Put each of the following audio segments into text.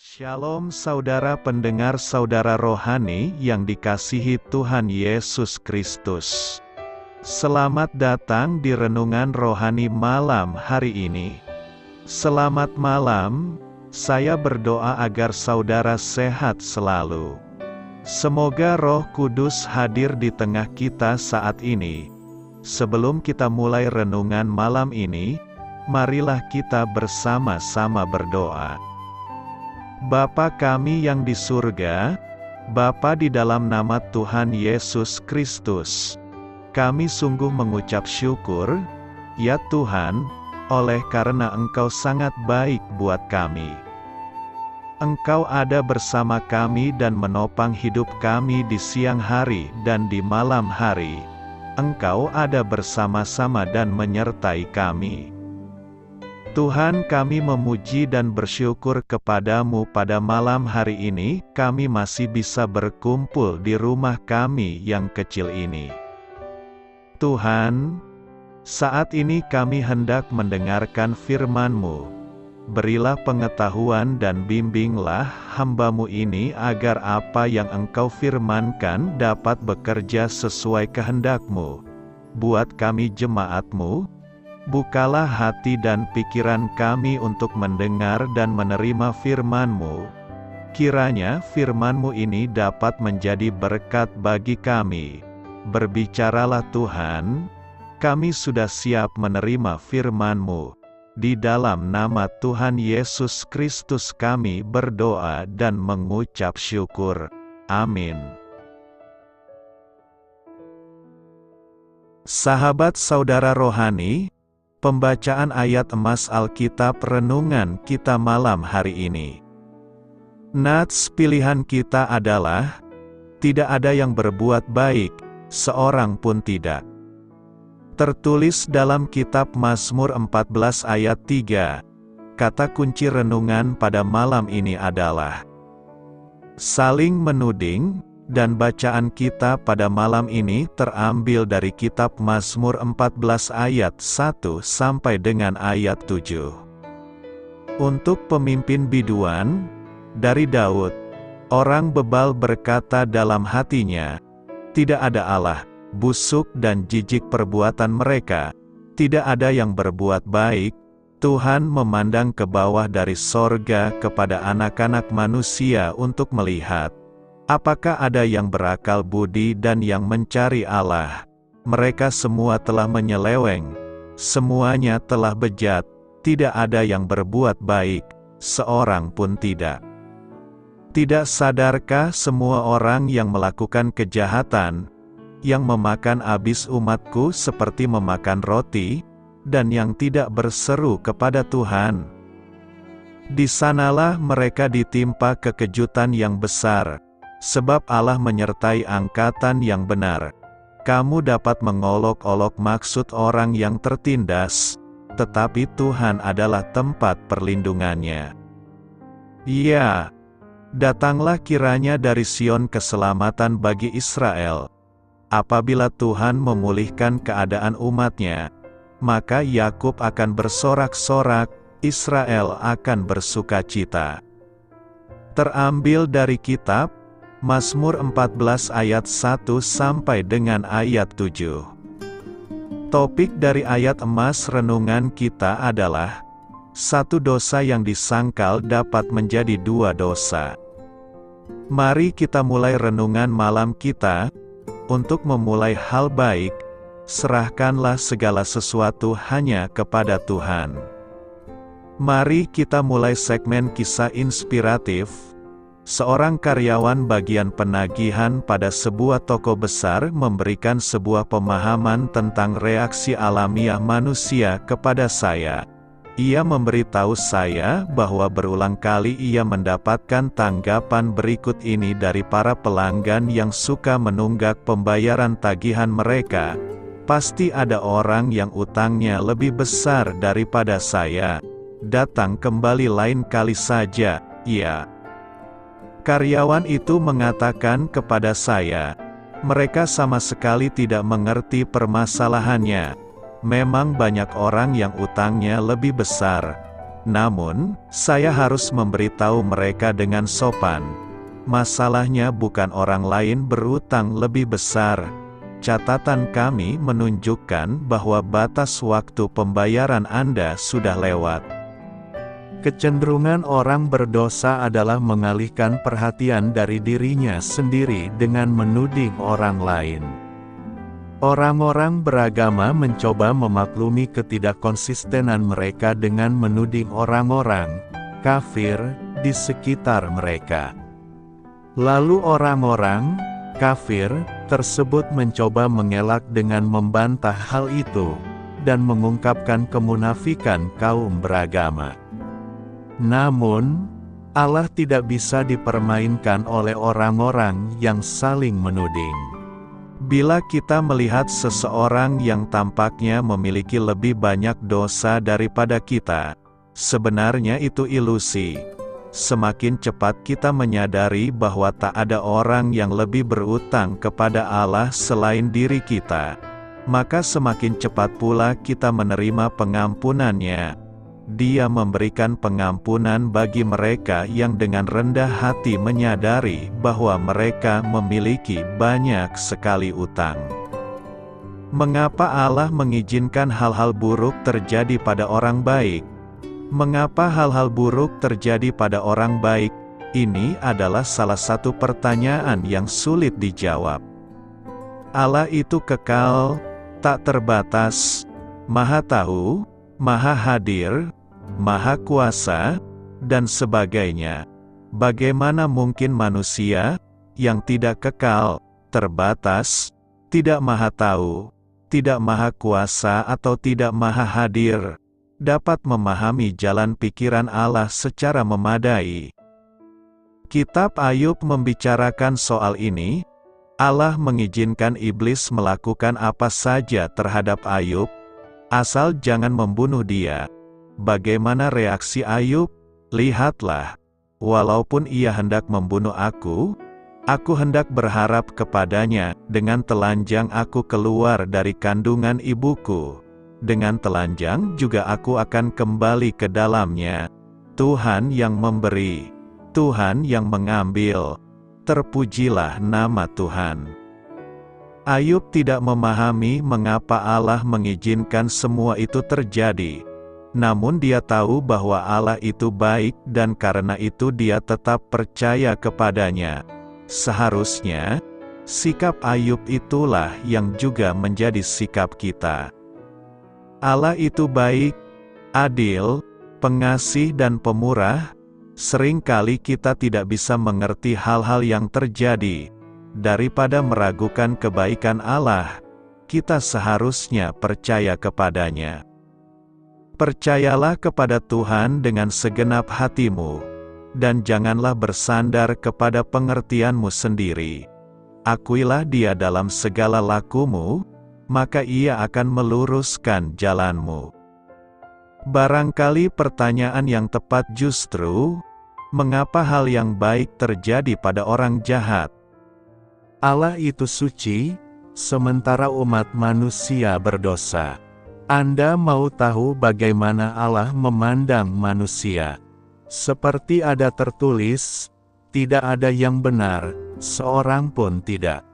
Shalom saudara pendengar saudara rohani yang dikasihi Tuhan Yesus Kristus. Selamat datang di Renungan Rohani malam hari ini. Selamat malam, saya berdoa agar saudara sehat selalu. Semoga Roh Kudus hadir di tengah kita saat ini. Sebelum kita mulai renungan malam ini, marilah kita bersama-sama berdoa. Bapa kami yang di surga, Bapa di dalam nama Tuhan Yesus Kristus, kami sungguh mengucap syukur, ya Tuhan, oleh karena Engkau sangat baik buat kami. Engkau ada bersama kami dan menopang hidup kami di siang hari dan di malam hari. Engkau ada bersama-sama dan menyertai kami. Tuhan, kami memuji dan bersyukur kepadamu pada malam hari ini, kami masih bisa berkumpul di rumah kami yang kecil ini. Tuhan, saat ini kami hendak mendengarkan firman-Mu. Berilah pengetahuan dan bimbinglah hamba-Mu ini agar apa yang Engkau firmankan dapat bekerja sesuai kehendak-Mu. Buat kami jemaat-Mu, bukalah hati dan pikiran kami untuk mendengar dan menerima firman-Mu. Kiranya firman-Mu ini dapat menjadi berkat bagi kami. Berbicaralah Tuhan, kami sudah siap menerima firman-Mu. Di dalam nama Tuhan Yesus Kristus kami berdoa dan mengucap syukur. Amin. Sahabat saudara rohani, pembacaan ayat emas Alkitab renungan kita malam hari ini. Nats pilihan kita adalah, tidak ada yang berbuat baik, seorang pun tidak. Tertulis dalam kitab Mazmur 14 ayat 3, kata kunci renungan pada malam ini adalah saling menuding. Dan bacaan kita pada malam ini terambil dari kitab Mazmur 14 ayat 1 sampai dengan ayat 7. Untuk pemimpin biduan, dari Daud, orang bebal berkata dalam hatinya, tidak ada Allah, busuk dan jijik perbuatan mereka, tidak ada yang berbuat baik. Tuhan memandang ke bawah dari sorga kepada anak-anak manusia untuk melihat. Apakah ada yang berakal budi dan yang mencari Allah? Mereka semua telah menyeleweng, semuanya telah bejat, tidak ada yang berbuat baik, seorang pun tidak. Tidak sadarkah semua orang yang melakukan kejahatan, yang memakan habis umatku seperti memakan roti, dan yang tidak berseru kepada Tuhan? Di sanalah mereka ditimpa kekejutan yang besar. Sebab Allah menyertai angkatan yang benar. Kamu dapat mengolok-olok maksud orang yang tertindas, tetapi Tuhan adalah tempat perlindungannya. Ya, datanglah kiranya dari Sion keselamatan bagi Israel. Apabila Tuhan memulihkan keadaan umatnya, maka Yakub akan bersorak-sorak, Israel akan bersukacita. Terambil dari kitab Mazmur 14 ayat 1 sampai dengan ayat 7. Topik dari ayat emas renungan kita adalah, satu dosa yang disangkal dapat menjadi dua dosa. Mari kita mulai renungan malam kita. Untuk memulai hal baik, serahkanlah segala sesuatu hanya kepada Tuhan. Mari kita mulai segmen kisah inspiratif. Seorang karyawan bagian penagihan pada sebuah toko besar memberikan sebuah pemahaman tentang reaksi alamiah manusia kepada saya. Ia memberitahu saya bahwa berulang kali ia mendapatkan tanggapan berikut ini dari para pelanggan yang suka menunggak pembayaran tagihan mereka. Pasti ada orang yang utangnya lebih besar daripada saya. Datang kembali lain kali saja, ya. Karyawan itu mengatakan kepada saya, mereka sama sekali tidak mengerti permasalahannya. Memang banyak orang yang utangnya lebih besar. Namun, saya harus memberitahu mereka dengan sopan. Masalahnya bukan orang lain berutang lebih besar. Catatan kami menunjukkan bahwa batas waktu pembayaran Anda sudah lewat. Kecenderungan orang berdosa adalah mengalihkan perhatian dari dirinya sendiri dengan menuding orang lain. Orang-orang beragama mencoba memaklumi ketidakkonsistenan mereka dengan menuding orang-orang kafir di sekitar mereka. Lalu orang-orang kafir tersebut mencoba mengelak dengan membantah hal itu, dan mengungkapkan kemunafikan kaum beragama. Namun, Allah tidak bisa dipermainkan oleh orang-orang yang saling menuding. Bila kita melihat seseorang yang tampaknya memiliki lebih banyak dosa daripada kita, sebenarnya itu ilusi. Semakin cepat kita menyadari bahwa tak ada orang yang lebih berutang kepada Allah selain diri kita, maka semakin cepat pula kita menerima pengampunannya. Dia memberikan pengampunan bagi mereka yang dengan rendah hati menyadari bahwa mereka memiliki banyak sekali utang. Mengapa Allah mengizinkan hal-hal buruk terjadi pada orang baik? Mengapa hal-hal buruk terjadi pada orang baik? Ini adalah salah satu pertanyaan yang sulit dijawab. Allah itu kekal, tak terbatas, Maha Tahu, Maha Hadir, Maha Kuasa, dan sebagainya. Bagaimana mungkin manusia yang tidak kekal, terbatas, tidak Maha Tahu, tidak Maha Kuasa atau tidak Maha Hadir, dapat memahami jalan pikiran Allah secara memadai? Kitab Ayub membicarakan soal ini. Allah mengizinkan iblis melakukan apa saja terhadap Ayub, asal jangan membunuh dia. Bagaimana reaksi Ayub? Lihatlah, walaupun ia hendak membunuh aku hendak berharap kepadanya, dengan telanjang aku keluar dari kandungan ibuku. Dengan telanjang juga aku akan kembali ke dalamnya. Tuhan yang memberi, Tuhan yang mengambil. Terpujilah nama Tuhan. Ayub tidak memahami mengapa Allah mengizinkan semua itu terjadi. Namun dia tahu bahwa Allah itu baik dan karena itu dia tetap percaya kepadanya. Seharusnya, sikap Ayub itulah yang juga menjadi sikap kita. Allah itu baik, adil, pengasih dan pemurah. Seringkali kita tidak bisa mengerti hal-hal yang terjadi. Daripada meragukan kebaikan Allah, kita seharusnya percaya kepadanya. Percayalah kepada Tuhan dengan segenap hatimu, dan janganlah bersandar kepada pengertianmu sendiri. Akuilah Dia dalam segala lakumu, maka Ia akan meluruskan jalanmu. Barangkali pertanyaan yang tepat justru, mengapa hal yang baik terjadi pada orang jahat? Allah itu suci, sementara umat manusia berdosa. Anda mau tahu bagaimana Allah memandang manusia? Seperti ada tertulis, tidak ada yang benar, seorang pun tidak.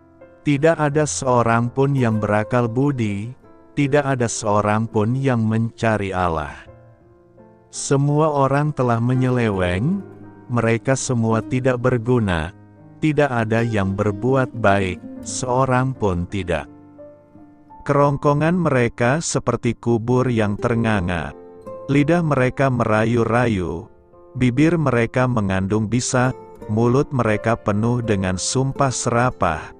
Tidak ada seorang pun yang berakal budi, tidak ada seorang pun yang mencari Allah. Semua orang telah menyeleweng, mereka semua tidak berguna, tidak ada yang berbuat baik, seorang pun tidak. Kerongkongan mereka seperti kubur yang ternganga. Lidah mereka merayu-rayu, bibir mereka mengandung bisa, mulut mereka penuh dengan sumpah serapah.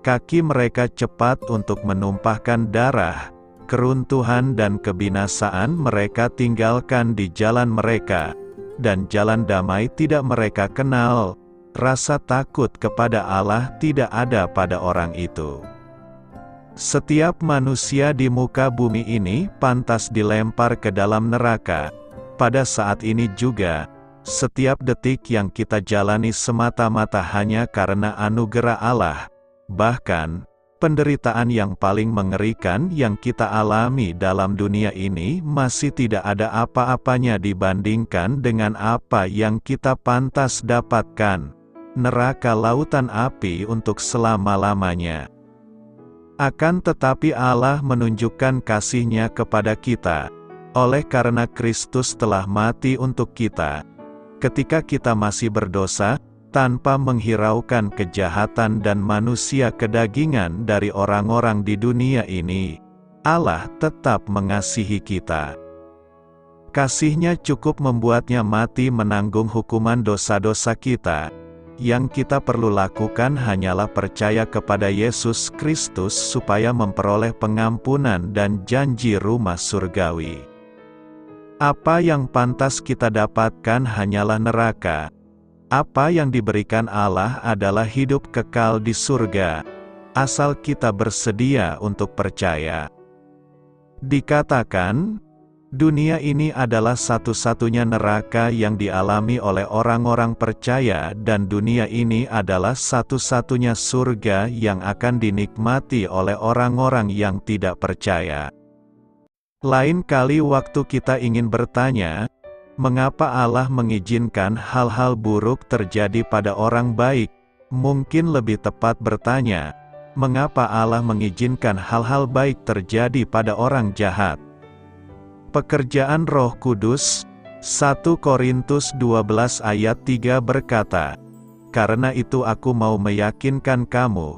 Kaki mereka cepat untuk menumpahkan darah, keruntuhan dan kebinasaan mereka tinggalkan di jalan mereka, dan jalan damai tidak mereka kenal. Rasa takut kepada Allah tidak ada pada orang itu. Setiap manusia di muka bumi ini pantas dilempar ke dalam neraka. Pada saat ini juga, setiap detik yang kita jalani semata-mata hanya karena anugerah Allah. Bahkan, Penderitaan yang paling mengerikan yang kita alami dalam dunia ini masih tidak ada apa-apanya dibandingkan dengan apa yang kita pantas dapatkan, neraka lautan api untuk selama-lamanya. Akan tetapi Allah menunjukkan kasih-Nya kepada kita, oleh karena Kristus telah mati untuk kita, ketika kita masih berdosa, tanpa menghiraukan kejahatan dan manusia kedagingan dari orang-orang di dunia ini, Allah tetap mengasihi kita. Kasih-Nya cukup membuatnya mati menanggung hukuman dosa-dosa kita. Yang kita perlu lakukan hanyalah percaya kepada Yesus Kristus supaya memperoleh pengampunan dan janji rumah surgawi. Apa yang pantas kita dapatkan hanyalah neraka. Apa yang diberikan Allah adalah hidup kekal di surga, asal kita bersedia untuk percaya. Dikatakan, dunia ini adalah satu-satunya neraka yang dialami oleh orang-orang percaya dan dunia ini adalah satu-satunya surga yang akan dinikmati oleh orang-orang yang tidak percaya. Lain kali waktu kita ingin bertanya, mengapa Allah mengizinkan hal-hal buruk terjadi pada orang baik? Mungkin lebih tepat bertanya, mengapa Allah mengizinkan hal-hal baik terjadi pada orang jahat? Pekerjaan Roh Kudus, 1 Korintus 12 ayat 3 berkata, "Karena itu aku mau meyakinkan kamu,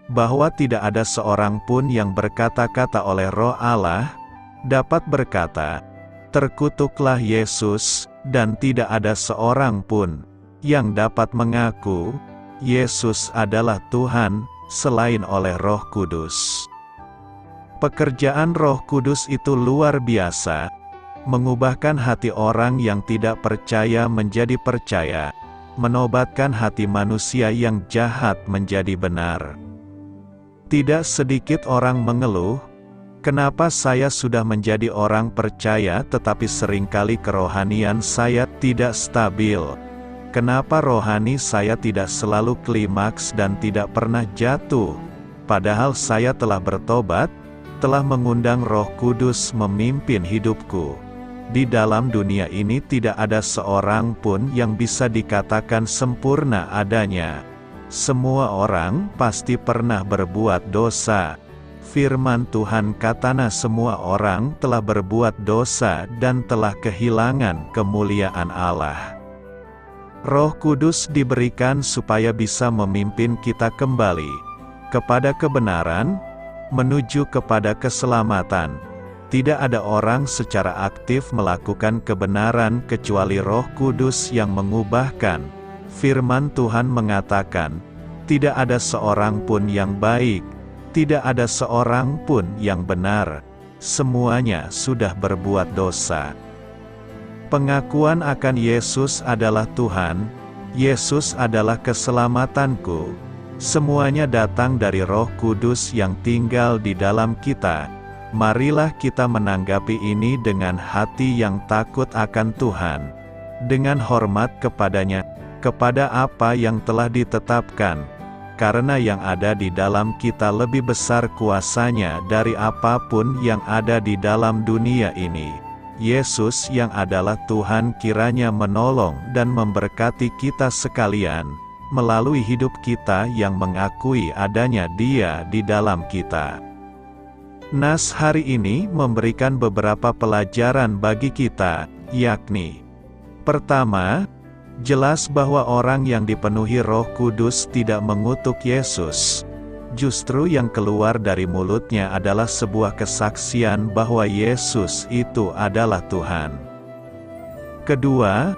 bahwa tidak ada seorang pun yang berkata-kata oleh Roh Allah, dapat berkata, terkutuklah Yesus, dan tidak ada seorang pun yang dapat mengaku, Yesus adalah Tuhan, selain oleh Roh Kudus." Pekerjaan Roh Kudus itu luar biasa, mengubahkan hati orang yang tidak percaya menjadi percaya, menobatkan hati manusia yang jahat menjadi benar. Tidak sedikit orang mengeluh, "Kenapa saya sudah menjadi orang percaya tetapi seringkali kerohanian saya tidak stabil? Kenapa rohani saya tidak selalu klimaks dan tidak pernah jatuh? Padahal saya telah bertobat, telah mengundang Roh Kudus memimpin hidupku. Di dalam dunia ini tidak ada seorang pun yang bisa dikatakan sempurna adanya. Semua orang pasti pernah berbuat dosa. Firman Tuhan katanya semua orang telah berbuat dosa dan telah kehilangan kemuliaan Allah. Roh Kudus diberikan supaya bisa memimpin kita kembali kepada kebenaran, menuju kepada keselamatan. Tidak ada orang secara aktif melakukan kebenaran kecuali Roh Kudus yang mengubahkan. Firman Tuhan mengatakan, tidak ada seorang pun yang baik, tidak ada seorang pun yang benar. Semuanya sudah berbuat dosa. Pengakuan akan Yesus adalah Tuhan, Yesus adalah keselamatanku. Semuanya datang dari Roh Kudus yang tinggal di dalam kita. Marilah kita menanggapi ini dengan hati yang takut akan Tuhan, dengan hormat kepadanya, kepada apa yang telah ditetapkan, karena yang ada di dalam kita lebih besar kuasanya dari apapun yang ada di dalam dunia ini. Yesus yang adalah Tuhan kiranya menolong dan memberkati kita sekalian, melalui hidup kita yang mengakui adanya Dia di dalam kita. Nas hari ini memberikan beberapa pelajaran bagi kita, yakni: pertama, jelas bahwa orang yang dipenuhi Roh Kudus tidak mengutuk Yesus. Justru yang keluar dari mulutnya adalah sebuah kesaksian bahwa Yesus itu adalah Tuhan. Kedua,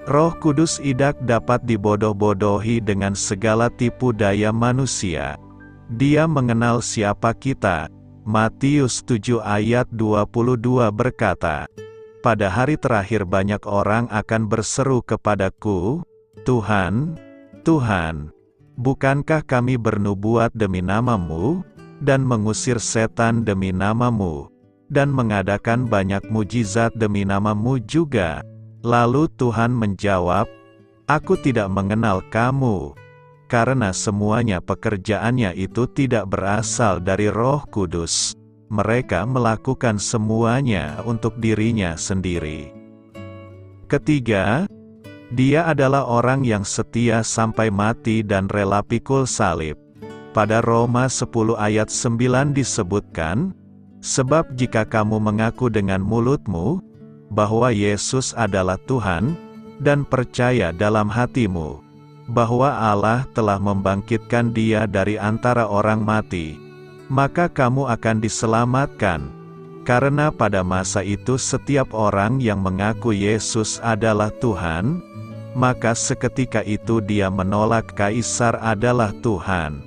Roh Kudus tidak dapat dibodoh-bodohi dengan segala tipu daya manusia. Dia mengenal siapa kita. Matius 7 ayat 22 berkata, "Pada hari terakhir banyak orang akan berseru kepadaku, Tuhan, Tuhan, bukankah kami bernubuat demi nama-Mu, dan mengusir setan demi nama-Mu, dan mengadakan banyak mujizat demi nama-Mu juga?" Lalu Tuhan menjawab, "Aku tidak mengenal kamu. karena semuanya pekerjaannya itu tidak berasal dari Roh Kudus. Mereka melakukan semuanya untuk dirinya sendiri. Ketiga, dia adalah orang yang setia sampai mati dan rela pikul salib. Pada Roma 10 ayat 9 disebutkan, "Sebab jika kamu mengaku dengan mulutmu bahwa Yesus adalah Tuhan, dan percaya dalam hatimu bahwa Allah telah membangkitkan Dia dari antara orang mati, maka kamu akan diselamatkan. Karena pada masa itu setiap orang yang mengaku Yesus adalah Tuhan, maka seketika itu dia menolak Kaisar adalah Tuhan.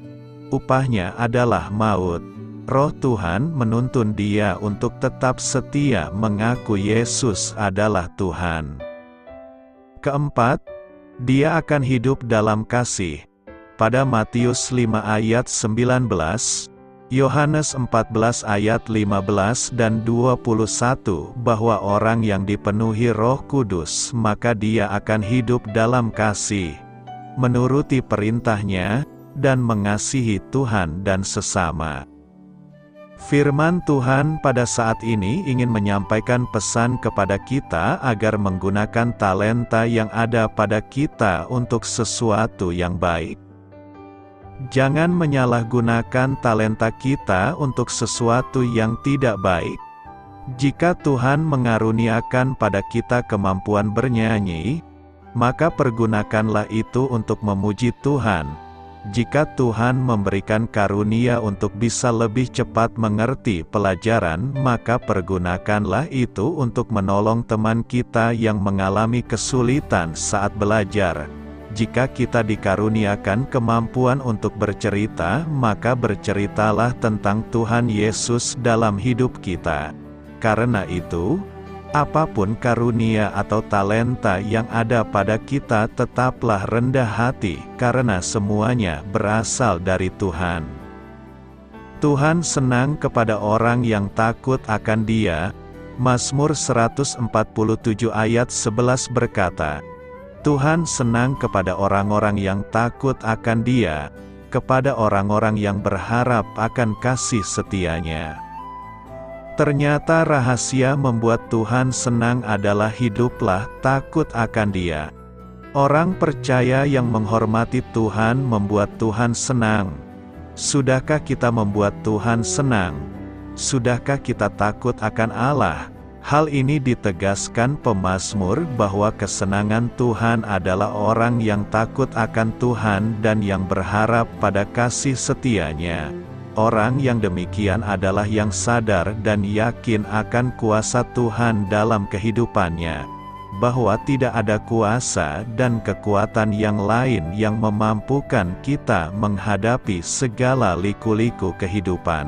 Upahnya adalah maut. Roh Tuhan menuntun dia untuk tetap setia mengaku Yesus adalah Tuhan." Keempat, dia akan hidup dalam kasih. Pada Matius 5 ayat 19, Yohanes 14 ayat 15 dan 21, bahwa orang yang dipenuhi Roh Kudus maka dia akan hidup dalam kasih, menuruti perintahnya, dan mengasihi Tuhan dan sesama. Firman Tuhan pada saat ini ingin menyampaikan pesan kepada kita agar menggunakan talenta yang ada pada kita untuk sesuatu yang baik. Jangan menyalahgunakan talenta kita untuk sesuatu yang tidak baik. Jika Tuhan mengaruniakan pada kita kemampuan bernyanyi, maka pergunakanlah itu untuk memuji Tuhan. Jika Tuhan memberikan karunia untuk bisa lebih cepat mengerti pelajaran, maka pergunakanlah itu untuk menolong teman kita yang mengalami kesulitan saat belajar. Jika kita dikaruniakan kemampuan untuk bercerita, maka berceritalah tentang Tuhan Yesus dalam hidup kita. Karena itu, apapun karunia atau talenta yang ada pada kita, tetaplah rendah hati, karena semuanya berasal dari Tuhan. Tuhan senang kepada orang yang takut akan Dia. Mazmur 147 ayat 11 berkata, "Tuhan senang kepada orang-orang yang takut akan Dia, kepada orang-orang yang berharap akan kasih setia-Nya." Ternyata rahasia membuat Tuhan senang adalah hiduplah takut akan Dia. Orang percaya yang menghormati Tuhan membuat Tuhan senang. Sudahkah kita membuat Tuhan senang? Sudahkah kita takut akan Allah? Hal ini ditegaskan pemazmur bahwa kesenangan Tuhan adalah orang yang takut akan Tuhan dan yang berharap pada kasih setia-Nya. Orang yang demikian adalah yang sadar dan yakin akan kuasa Tuhan dalam kehidupannya, bahwa tidak ada kuasa dan kekuatan yang lain yang memampukan kita menghadapi segala liku-liku kehidupan.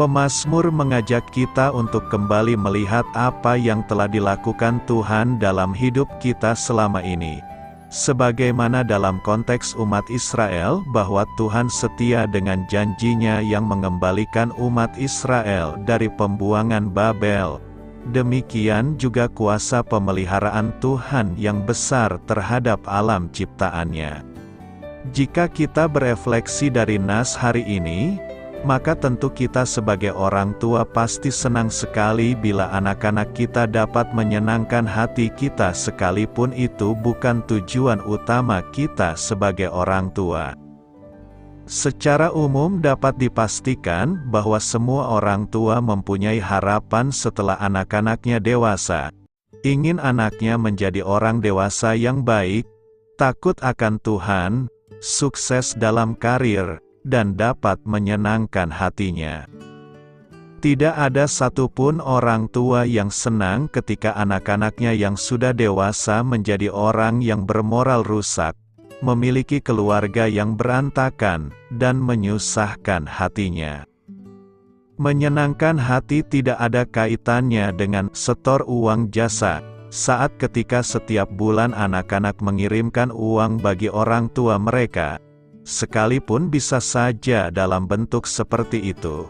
Pemazmur mengajak kita untuk kembali melihat apa yang telah dilakukan Tuhan dalam hidup kita selama ini. Sebagaimana dalam konteks umat Israel, bahwa Tuhan setia dengan janjinya yang mengembalikan umat Israel dari pembuangan Babel. Demikian juga kuasa pemeliharaan Tuhan yang besar terhadap alam ciptaannya. Jika kita berefleksi dari nas hari ini, maka tentu kita sebagai orang tua pasti senang sekali bila anak-anak kita dapat menyenangkan hati kita, sekalipun itu bukan tujuan utama kita sebagai orang tua. Secara umum dapat dipastikan bahwa semua orang tua mempunyai harapan setelah anak-anaknya dewasa. Ingin anaknya menjadi orang dewasa yang baik, takut akan Tuhan, sukses dalam karir, dan dapat menyenangkan hatinya. Tidak ada satupun orang tua yang senang ketika anak-anaknya yang sudah dewasa menjadi orang yang bermoral rusak, memiliki keluarga yang berantakan, dan menyusahkan hatinya. Menyenangkan hati tidak ada kaitannya dengan setor uang jasa, saat ketika setiap bulan anak-anak mengirimkan uang bagi orang tua mereka. Sekalipun bisa saja dalam bentuk seperti itu.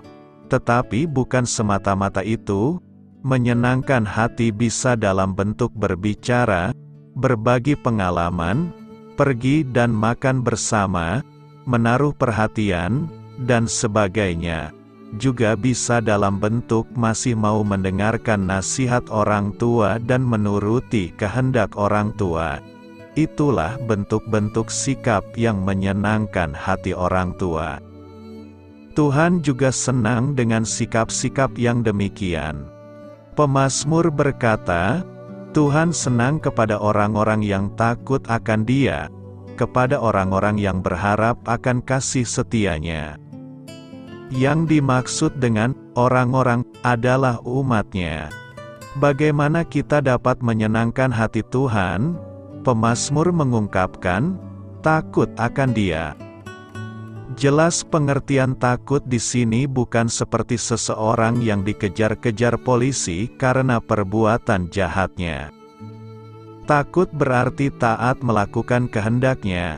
Tetapi bukan semata-mata itu, menyenangkan hati bisa dalam bentuk berbicara, berbagi pengalaman, pergi dan makan bersama, menaruh perhatian, dan sebagainya. Juga bisa dalam bentuk masih mau mendengarkan nasihat orang tua dan menuruti kehendak orang tua. Itulah bentuk-bentuk sikap yang menyenangkan hati orang tua. Tuhan juga senang dengan sikap-sikap yang demikian. Pemazmur berkata, Tuhan senang kepada orang-orang yang takut akan Dia, kepada orang-orang yang berharap akan kasih setia-Nya. Yang dimaksud dengan orang-orang adalah umat-Nya. Bagaimana kita dapat menyenangkan hati Tuhan? Pemazmur mengungkapkan, takut akan Dia. Jelas pengertian takut di sini bukan seperti seseorang yang dikejar-kejar polisi karena perbuatan jahatnya. Takut berarti taat melakukan kehendak-Nya.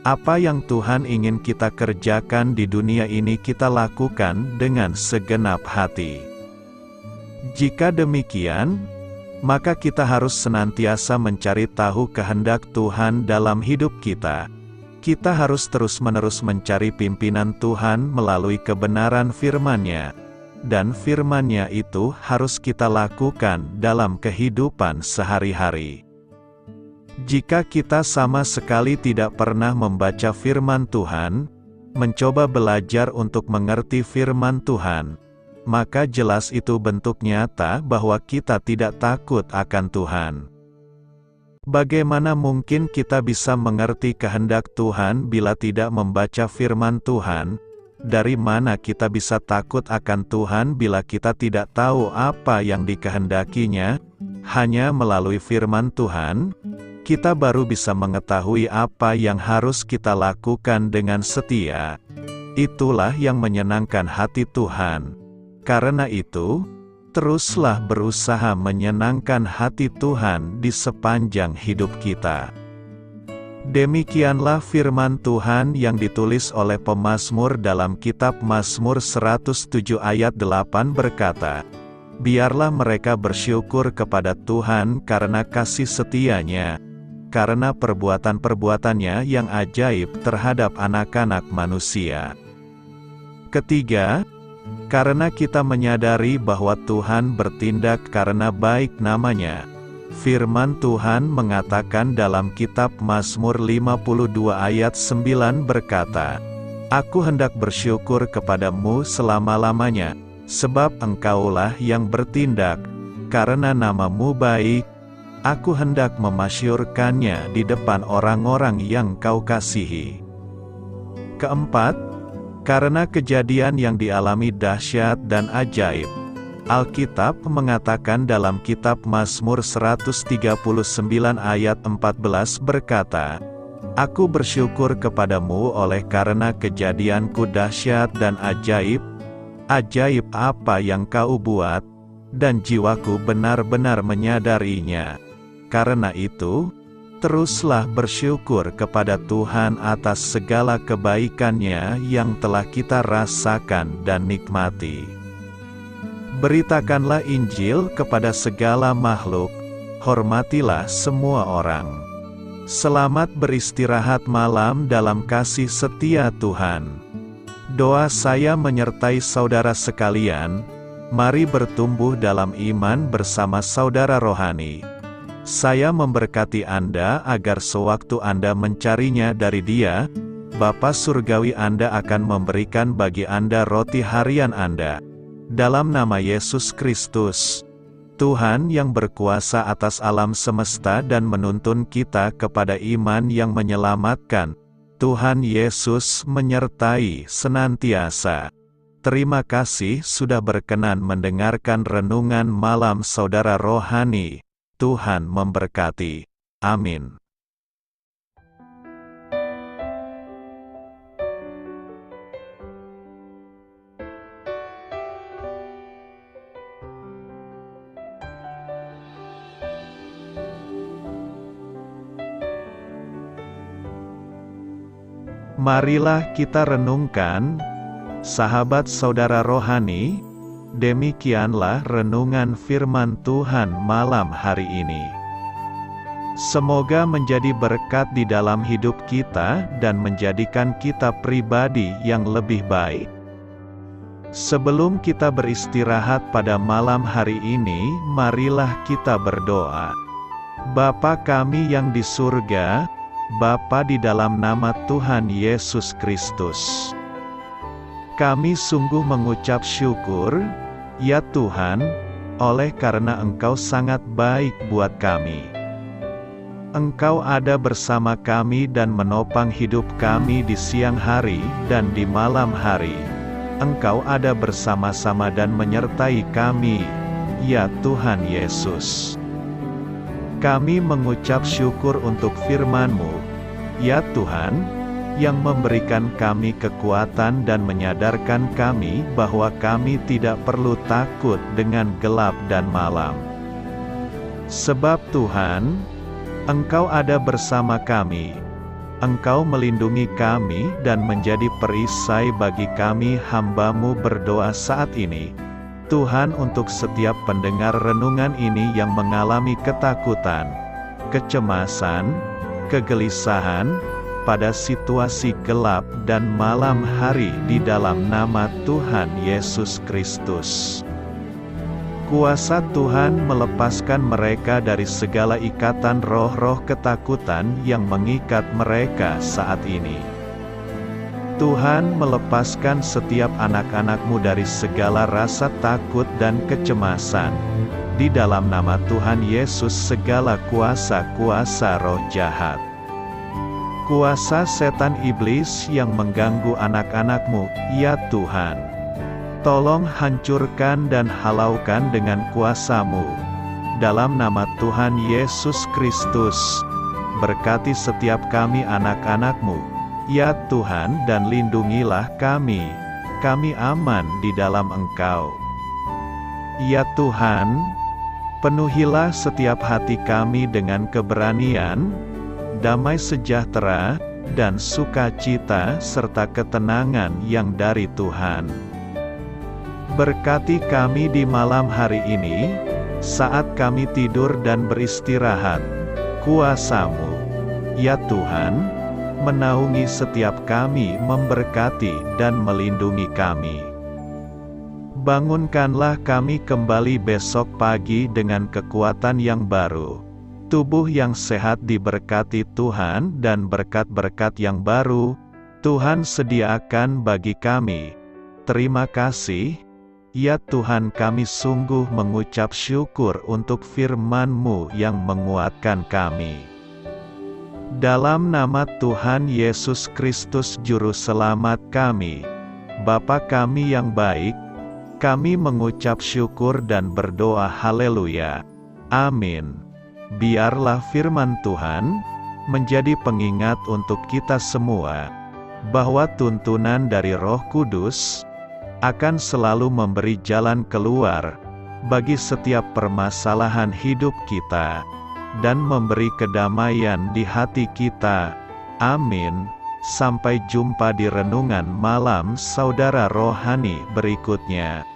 Apa yang Tuhan ingin kita kerjakan di dunia ini kita lakukan dengan segenap hati. Jika demikian, maka kita harus senantiasa mencari tahu kehendak Tuhan dalam hidup kita. Kita harus terus-menerus mencari pimpinan Tuhan melalui kebenaran firman-Nya. Dan firman-Nya itu harus kita lakukan dalam kehidupan sehari-hari. Jika kita sama sekali tidak pernah membaca firman Tuhan, mencoba belajar untuk mengerti firman Tuhan, maka jelas itu bentuk nyata bahwa kita tidak takut akan Tuhan. Bagaimana mungkin kita bisa mengerti kehendak Tuhan bila tidak membaca firman Tuhan? Dari mana kita bisa takut akan Tuhan bila kita tidak tahu apa yang dikehendaki-Nya? Hanya melalui firman Tuhan, kita baru bisa mengetahui apa yang harus kita lakukan dengan setia. Itulah yang menyenangkan hati Tuhan. Karena itu, teruslah berusaha menyenangkan hati Tuhan di sepanjang hidup kita. Demikianlah firman Tuhan yang ditulis oleh pemazmur dalam kitab Mazmur 107 ayat 8 berkata, Biarlah mereka bersyukur kepada Tuhan karena kasih setia-Nya, karena perbuatan-perbuatannya yang ajaib terhadap anak-anak manusia. Ketiga, karena kita menyadari bahwa Tuhan bertindak karena baik nama-Nya. Firman Tuhan mengatakan dalam kitab Mazmur 52 ayat 9 berkata, Aku hendak bersyukur kepadamu selama-lamanya, sebab Engkaulah yang bertindak, karena nama-Mu baik, aku hendak memasyurkannya di depan orang-orang yang Kau kasihi. Keempat, karena kejadian yang dialami dahsyat dan ajaib. Alkitab mengatakan dalam kitab Mazmur 139 ayat 14 berkata, Aku bersyukur kepadamu oleh karena kejadianku dahsyat dan ajaib. Ajaib apa yang Kau buat, dan jiwaku benar-benar menyadarinya. Karena itu, teruslah bersyukur kepada Tuhan atas segala kebaikan-Nya yang telah kita rasakan dan nikmati. Beritakanlah Injil kepada segala makhluk, hormatilah semua orang. Selamat beristirahat malam dalam kasih setia Tuhan. Doa saya menyertai saudara sekalian, mari bertumbuh dalam iman bersama saudara rohani. Saya memberkati Anda agar sewaktu Anda mencarinya dari Dia, Bapa Surgawi Anda akan memberikan bagi Anda roti harian Anda. Dalam nama Yesus Kristus, Tuhan yang berkuasa atas alam semesta dan menuntun kita kepada iman yang menyelamatkan, Tuhan Yesus menyertai senantiasa. Terima kasih sudah berkenan mendengarkan renungan malam saudara rohani. Tuhan memberkati. Amin. Marilah kita renungkan, sahabat saudara rohani, demikianlah renungan firman Tuhan malam hari ini. Semoga menjadi berkat di dalam hidup kita dan menjadikan kita pribadi yang lebih baik. Sebelum kita beristirahat pada malam hari ini, marilah kita berdoa. Bapa kami yang di surga, Bapa di dalam nama Tuhan Yesus Kristus, kami sungguh mengucap syukur, ya Tuhan, oleh karena Engkau sangat baik buat kami. Engkau ada bersama kami dan menopang hidup kami di siang hari dan di malam hari. Engkau ada bersama-sama dan menyertai kami, ya Tuhan Yesus. Kami mengucap syukur untuk firman-Mu, ya Tuhan, yang memberikan kami kekuatan dan menyadarkan kami bahwa kami tidak perlu takut dengan gelap dan malam. Sebab Tuhan, Engkau ada bersama kami. Engkau melindungi kami dan menjadi perisai bagi kami hamba-Mu berdoa saat ini. Tuhan, untuk setiap pendengar renungan ini yang mengalami ketakutan, kecemasan, kegelisahan, pada situasi gelap dan malam hari di dalam nama Tuhan Yesus Kristus. Kuasa Tuhan melepaskan mereka dari segala ikatan roh-roh ketakutan yang mengikat mereka saat ini. Tuhan melepaskan setiap anak-anak-Mu dari segala rasa takut dan kecemasan. Di dalam nama Tuhan Yesus segala kuasa-kuasa roh jahat, kuasa setan iblis yang mengganggu anak-anak-Mu, ya Tuhan, tolong hancurkan dan halaukan dengan kuasa-Mu. Dalam nama Tuhan Yesus Kristus, berkati setiap kami anak-anak-Mu, ya Tuhan, dan lindungilah kami. Kami aman di dalam Engkau. Ya Tuhan, penuhilah setiap hati kami dengan keberanian, damai sejahtera, dan sukacita serta ketenangan yang dari Tuhan. Berkati kami di malam hari ini, saat kami tidur dan beristirahat. Kuasa-Mu, ya Tuhan, menaungi setiap kami, memberkati dan melindungi kami. Bangunkanlah kami kembali besok pagi dengan kekuatan yang baru, tubuh yang sehat diberkati Tuhan, dan berkat-berkat yang baru Tuhan sediakan bagi kami. Terima kasih, ya Tuhan, kami sungguh mengucap syukur untuk firman-Mu yang menguatkan kami. Dalam nama Tuhan Yesus Kristus Juru Selamat kami, Bapa kami yang baik, kami mengucap syukur dan berdoa haleluya. Amin. Biarlah firman Tuhan menjadi pengingat untuk kita semua, bahwa tuntunan dari Roh Kudus akan selalu memberi jalan keluar bagi setiap permasalahan hidup kita, dan memberi kedamaian di hati kita. Amin. Sampai jumpa di renungan malam saudara rohani berikutnya.